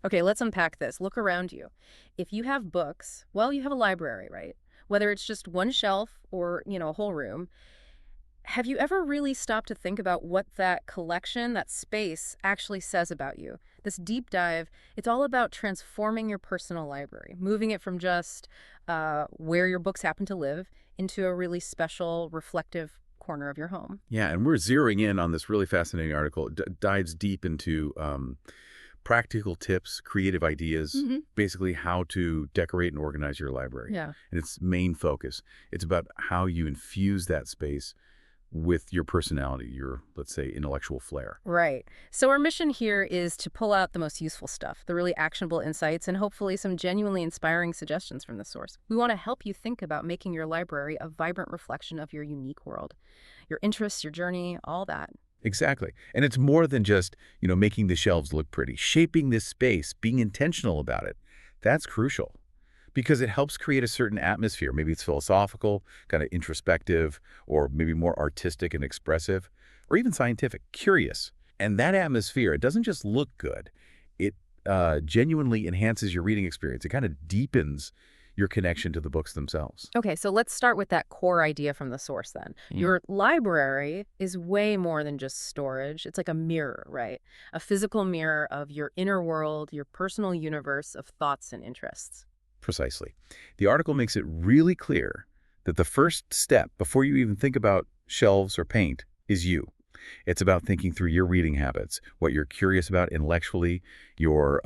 Okay, let's unpack this. Look around you. If you have books, well, you have a library, right? Whether it's just one shelf or, a whole room, have you ever really stopped to think about what that collection, that space, actually says about you? This deep dive, it's all about transforming your personal library, moving it from just where your books happen to live into a really special, reflective corner of your home. Yeah, and we're zeroing in on this really fascinating article. It dives deep into practical tips, creative ideas, Hmm. basically how to decorate and organize your library. Yeah. And its main focus, it's about how you infuse that space with your personality, your, let's say, intellectual flair. Right. So our mission here is to pull out the most useful stuff, the really actionable insights, and hopefully some genuinely inspiring suggestions from the source. We want to help you think about making your library a vibrant reflection of your unique world, your interests, your journey, all that. Exactly. And it's more than just, making the shelves look pretty. Shaping this space, being intentional about it, that's crucial because it helps create a certain atmosphere. Maybe it's philosophical, kind of introspective, or maybe more artistic and expressive, or even scientific, curious. And that atmosphere, it doesn't just look good. It genuinely enhances your reading experience. It kind of deepens your connection to the books themselves. Okay, so let's start with that core idea from the source then. Your library is way more than just storage. It's like a mirror, right? A physical mirror of your inner world, your personal universe of thoughts and interests. Precisely. The article makes it really clear that the first step before you even think about shelves or paint is you. It's about thinking through your reading habits, what you're curious about intellectually, your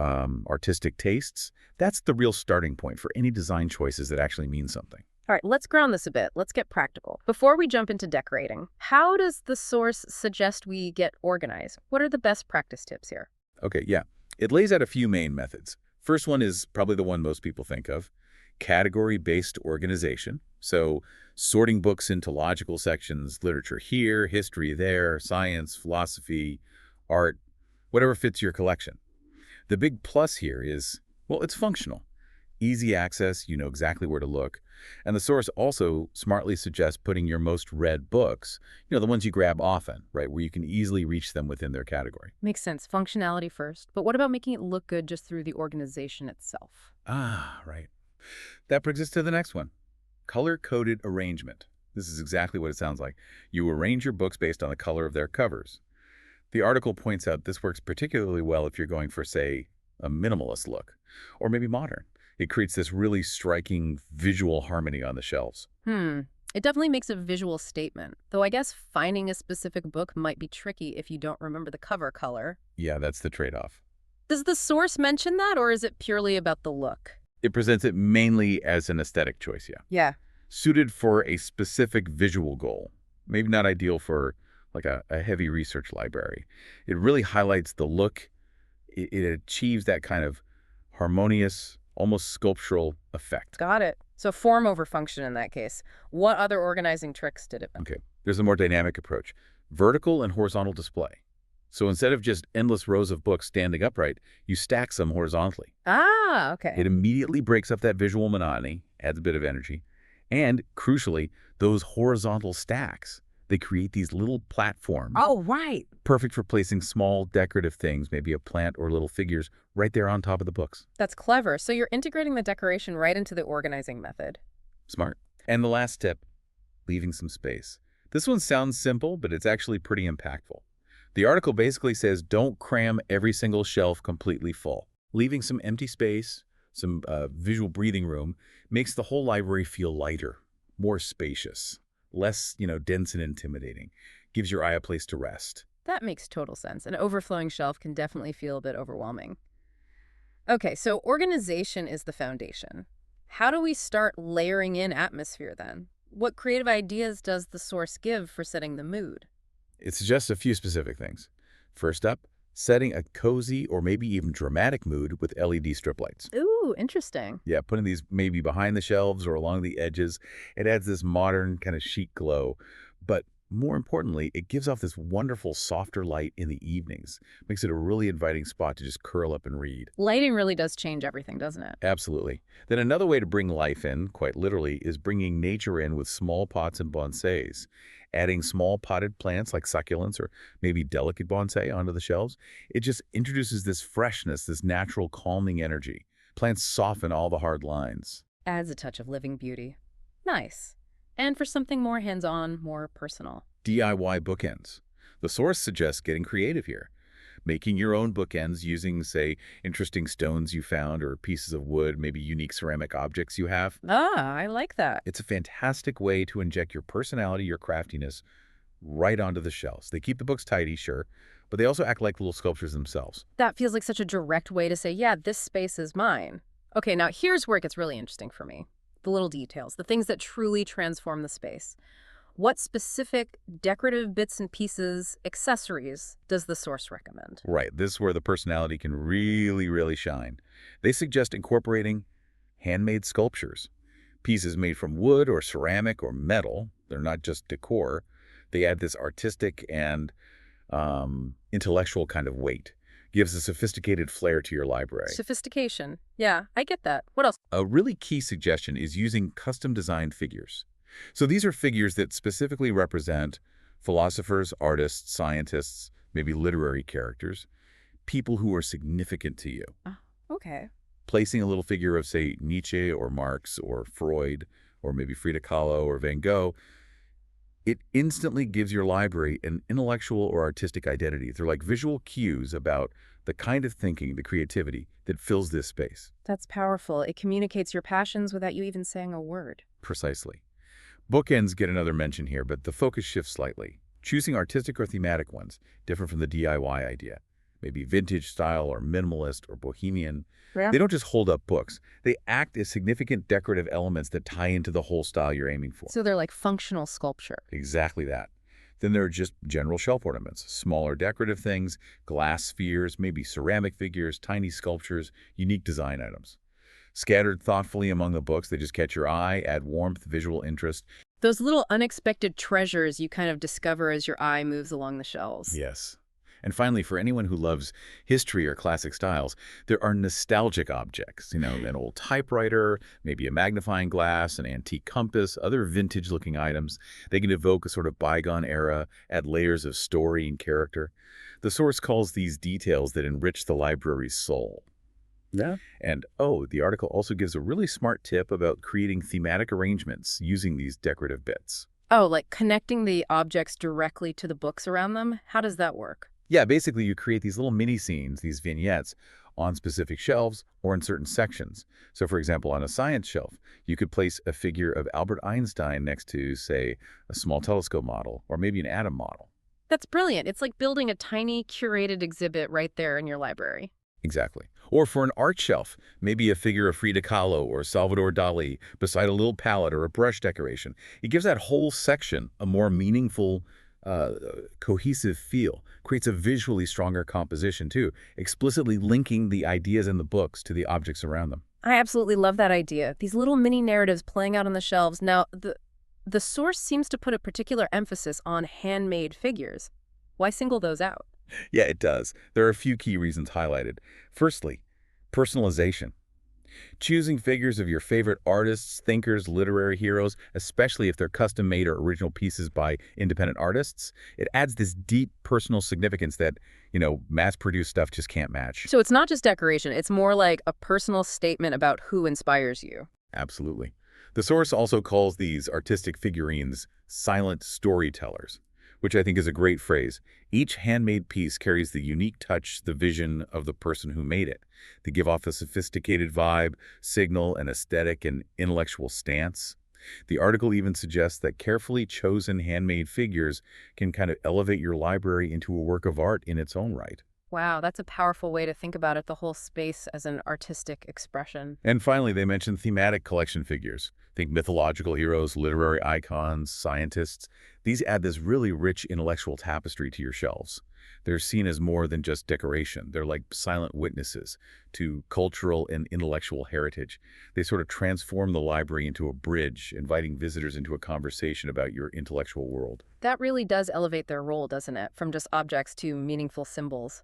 artistic tastes. That's the real starting point for any design choices that actually mean something. All right, let's ground this a bit. Let's get practical. Before we jump into decorating, how does the source suggest we get organized? What are the best practice tips here? Okay, yeah. It lays out a few main methods. First one is probably the one most people think of, category-based organization. So sorting books into logical sections, literature here, history there, science, philosophy, art, whatever fits your collection. The big plus here is, well, it's functional. Easy access, you know exactly where to look. And the source also smartly suggests putting your most read books, the ones you grab often, right, where you can easily reach them within their category. Makes sense. Functionality first. But what about making it look good just through the organization itself? Ah, right. That brings us to the next one. Color-coded arrangement. This is exactly what it sounds like. You arrange your books based on the color of their covers. The article points out this works particularly well if you're going for, say, a minimalist look, or maybe modern. It creates this really striking visual harmony on the shelves. It definitely makes a visual statement, though I guess finding a specific book might be tricky if you don't remember the cover color. Yeah, that's the trade-off. Does the source mention that, or is it purely about the look? It presents it mainly as an aesthetic choice, yeah. Yeah. Suited for a specific visual goal. Maybe not ideal for like a heavy research library. It really highlights the look. It achieves that kind of harmonious, almost sculptural effect. Got it. So form over function in that case. What other organizing tricks did it? Okay, there's a more dynamic approach. Vertical and horizontal display. So instead of just endless rows of books standing upright, you stack some horizontally. Ah, okay. It immediately breaks up that visual monotony, adds a bit of energy, and crucially, those horizontal stacks, they create these little platforms, Oh, right. perfect for placing small decorative things, maybe a plant or little figures, right there on top of the books. That's clever. So you're integrating the decoration right into the organizing method. Smart. And the last tip, leaving some space. This one sounds simple, but it's actually pretty impactful. The article basically says don't cram every single shelf completely full. Leaving some empty space, some visual breathing room, makes the whole library feel lighter, more spacious, less, dense and intimidating. Gives your eye a place to rest. That makes total sense. An overflowing shelf can definitely feel a bit overwhelming. Okay, so organization is the foundation. How do we start layering in atmosphere then? What creative ideas does the source give for setting the mood? It suggests a few specific things. First up, setting a cozy or maybe even dramatic mood with LED strip lights. Ooh, interesting. Yeah, putting these maybe behind the shelves or along the edges. It adds this modern kind of chic glow. But more importantly, it gives off this wonderful softer light in the evenings. Makes it a really inviting spot to just curl up and read. Lighting really does change everything, doesn't it? Absolutely. Then another way to bring life in, quite literally, is bringing nature in with small pots and bonsais. Adding small potted plants like succulents or maybe delicate bonsai onto the shelves, it just introduces this freshness, this natural calming energy. Plants soften all the hard lines. Adds a touch of living beauty. Nice. And for something more hands-on, more personal. DIY bookends. The source suggests getting creative here. Making your own bookends using, say, interesting stones you found or pieces of wood, maybe unique ceramic objects you have. Ah, I like that. It's a fantastic way to inject your personality, your craftiness, right onto the shelves. They keep the books tidy, sure, but they also act like little sculptures themselves. That feels like such a direct way to say, yeah, this space is mine. Okay, now here's where it gets really interesting for me. The little details, the things that truly transform the space. What specific decorative bits and pieces, accessories, does the source recommend? Right, this is where the personality can really, really shine. They suggest incorporating handmade sculptures, pieces made from wood or ceramic or metal. They're not just decor. They add this artistic and intellectual kind of weight. Gives a sophisticated flair to your library. Sophistication. Yeah, I get that. What else? A really key suggestion is using custom-designed figures. So these are figures that specifically represent philosophers, artists, scientists, maybe literary characters, people who are significant to you. Okay. Placing a little figure of, say, Nietzsche or Marx or Freud or maybe Frida Kahlo or Van Gogh, it instantly gives your library an intellectual or artistic identity. They're like visual cues about the kind of thinking, the creativity that fills this space. That's powerful. It communicates your passions without you even saying a word. Precisely. Bookends get another mention here, but the focus shifts slightly. Choosing artistic or thematic ones, different from the DIY idea. Maybe vintage style or minimalist or bohemian. Yeah. They don't just hold up books. They act as significant decorative elements that tie into the whole style you're aiming for. So they're like functional sculpture. Exactly that. Then there are just general shelf ornaments, smaller decorative things, glass spheres, maybe ceramic figures, tiny sculptures, unique design items. Scattered thoughtfully among the books, they just catch your eye, add warmth, visual interest. Those little unexpected treasures you kind of discover as your eye moves along the shelves. Yes. And finally, for anyone who loves history or classic styles, there are nostalgic objects, an old typewriter, maybe a magnifying glass, an antique compass, other vintage-looking items. They can evoke a sort of bygone era, add layers of story and character. The source calls these details that enrich the library's soul. Yeah. And, the article also gives a really smart tip about creating thematic arrangements using these decorative bits. Oh, like connecting the objects directly to the books around them? How does that work? Yeah, basically you create these little mini scenes, these vignettes, on specific shelves or in certain sections. So for example, on a science shelf, you could place a figure of Albert Einstein next to, say, a small telescope model or maybe an atom model. That's brilliant. It's like building a tiny curated exhibit right there in your library. Exactly. Or for an art shelf, maybe a figure of Frida Kahlo or Salvador Dali beside a little palette or a brush decoration. It gives that whole section a more meaningful, cohesive feel. Creates a visually stronger composition, too, explicitly linking the ideas in the books to the objects around them. I absolutely love that idea. These little mini narratives playing out on the shelves. Now, the source seems to put a particular emphasis on handmade figures. Why single those out? Yeah, it does. There are a few key reasons highlighted. Firstly, personalization. Choosing figures of your favorite artists, thinkers, literary heroes, especially if they're custom-made or original pieces by independent artists, it adds this deep personal significance that, mass-produced stuff just can't match. So it's not just decoration. It's more like a personal statement about who inspires you. Absolutely. The source also calls these artistic figurines silent storytellers, which I think is a great phrase. Each handmade piece carries the unique touch, the vision of the person who made it. They give off a sophisticated vibe, signal an aesthetic and intellectual stance. The article even suggests that carefully chosen handmade figures can kind of elevate your library into a work of art in its own right. Wow, that's a powerful way to think about it, the whole space as an artistic expression. And finally, they mention thematic collection figures. Think mythological heroes, literary icons, scientists. These add this really rich intellectual tapestry to your shelves. They're seen as more than just decoration. They're like silent witnesses to cultural and intellectual heritage. They sort of transform the library into a bridge, inviting visitors into a conversation about your intellectual world. That really does elevate their role, doesn't it? From just objects to meaningful symbols.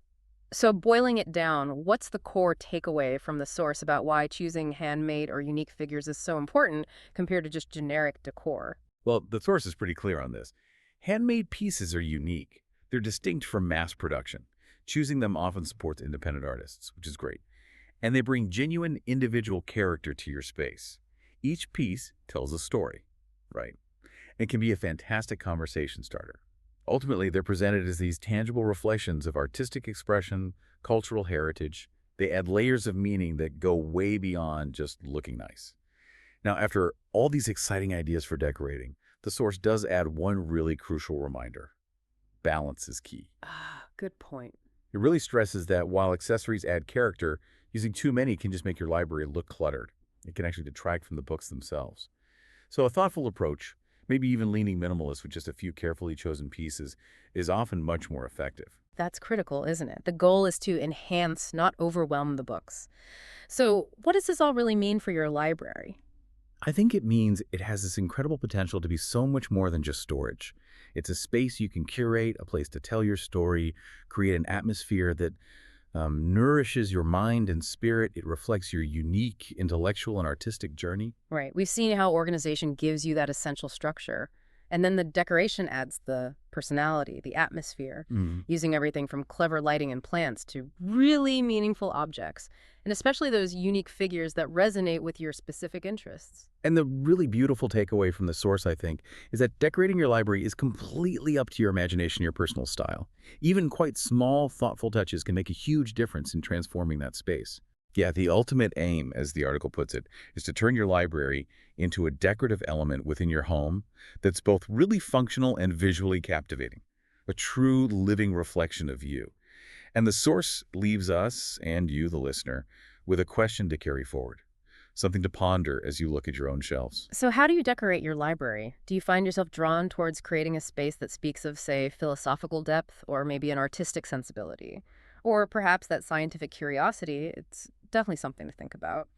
So boiling it down, what's the core takeaway from the source about why choosing handmade or unique figures is so important compared to just generic decor? Well, the source is pretty clear on this. Handmade pieces are unique. They're distinct from mass production. Choosing them often supports independent artists, which is great. And they bring genuine individual character to your space. Each piece tells a story, right? And can be a fantastic conversation starter. Ultimately, they're presented as these tangible reflections of artistic expression, cultural heritage. They add layers of meaning that go way beyond just looking nice. Now, after all these exciting ideas for decorating, the source does add one really crucial reminder. Balance is key. Ah, good point. It really stresses that while accessories add character, using too many can just make your library look cluttered. It can actually detract from the books themselves. So a thoughtful approach, maybe even leaning minimalist with just a few carefully chosen pieces, is often much more effective. That's critical, isn't it? The goal is to enhance, not overwhelm the books. So, what does this all really mean for your library? I think it means it has this incredible potential to be so much more than just storage. It's a space you can curate, a place to tell your story, create an atmosphere that nourishes your mind and spirit. It reflects your unique intellectual and artistic journey. Right. We've seen how organization gives you that essential structure. And then the decoration adds the personality, the atmosphere, using everything from clever lighting and plants to really meaningful objects, and especially those unique figures that resonate with your specific interests. And the really beautiful takeaway from the source, I think, is that decorating your library is completely up to your imagination, your personal style. Even quite small, thoughtful touches can make a huge difference in transforming that space. Yeah, the ultimate aim, as the article puts it, is to turn your library into a decorative element within your home that's both really functional and visually captivating, a true living reflection of you. And the source leaves us, and you, the listener, with a question to carry forward, something to ponder as you look at your own shelves. So how do you decorate your library? Do you find yourself drawn towards creating a space that speaks of, say, philosophical depth or maybe an artistic sensibility? Or perhaps that scientific curiosity? It's definitely something to think about.